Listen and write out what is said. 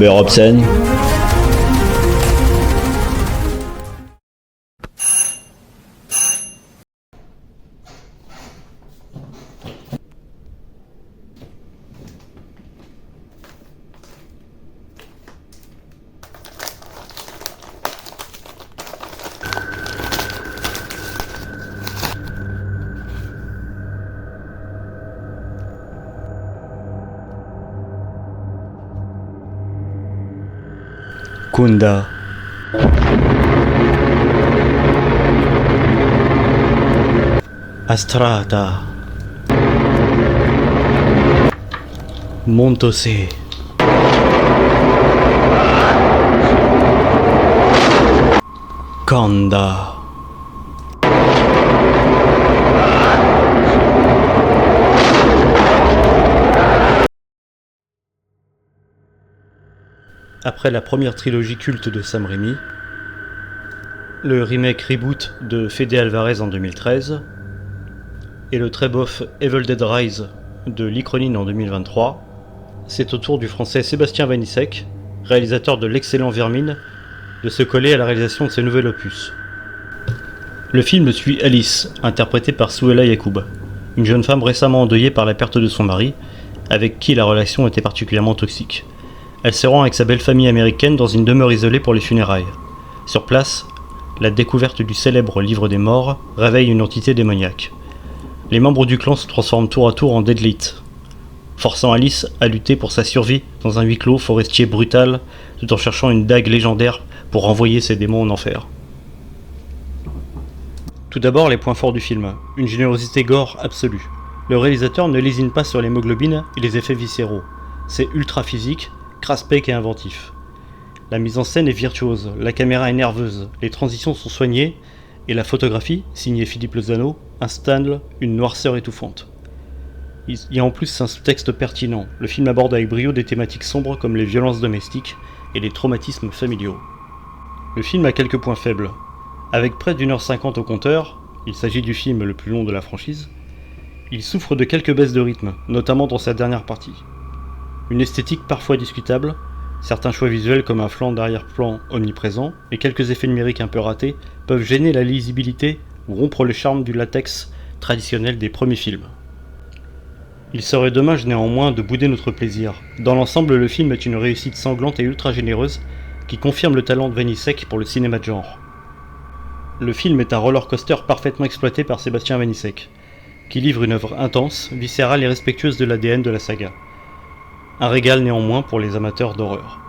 Uwe Robson. Kunda. Astrata. Montose. Kanda. Après la première trilogie culte de Sam Raimi, le remake reboot de Fede Alvarez en 2013, et le très bof Evil Dead Rise de Lee Cronin en 2023, c'est au tour du français Sébastien Vanissek, réalisateur de l'excellent Vermine, de se coller à la réalisation de ce nouvel opus. Le film suit Alice, interprétée par Souheila Yacoub, une jeune femme récemment endeuillée par la perte de son mari, avec qui la relation était particulièrement toxique. Elle se rend avec sa belle famille américaine dans une demeure isolée pour les funérailles. Sur place, la découverte du célèbre livre des morts réveille une entité démoniaque. Les membres du clan se transforment tour à tour en Deadlit, forçant Alice à lutter pour sa survie dans un huis clos forestier brutal, tout en cherchant une dague légendaire pour renvoyer ses démons en enfer. Tout d'abord, les points forts du film. Une générosité gore absolue. Le réalisateur ne lésine pas sur l'hémoglobine et les effets viscéraux. C'est ultra physique, craspec et inventif. La mise en scène est virtuose, la caméra est nerveuse, les transitions sont soignées, et la photographie, signée Philippe Lozano, installe une noirceur étouffante. Il y a en plus un sous-texte pertinent. Le film aborde avec brio des thématiques sombres comme les violences domestiques et les traumatismes familiaux. Le film a quelques points faibles. Avec près d'1h50 au compteur, il s'agit du film le plus long de la franchise, il souffre de quelques baisses de rythme, notamment dans sa dernière partie. Une esthétique parfois discutable, certains choix visuels comme un flanc d'arrière-plan omniprésent et quelques effets numériques un peu ratés peuvent gêner la lisibilité ou rompre le charme du latex traditionnel des premiers films. Il serait dommage néanmoins de bouder notre plaisir. Dans l'ensemble, le film est une réussite sanglante et ultra généreuse qui confirme le talent de Vanissek pour le cinéma de genre. Le film est un roller coaster parfaitement exploité par Sébastien Vanissek, qui livre une œuvre intense, viscérale et respectueuse de l'ADN de la saga. Un régal néanmoins pour les amateurs d'horreur.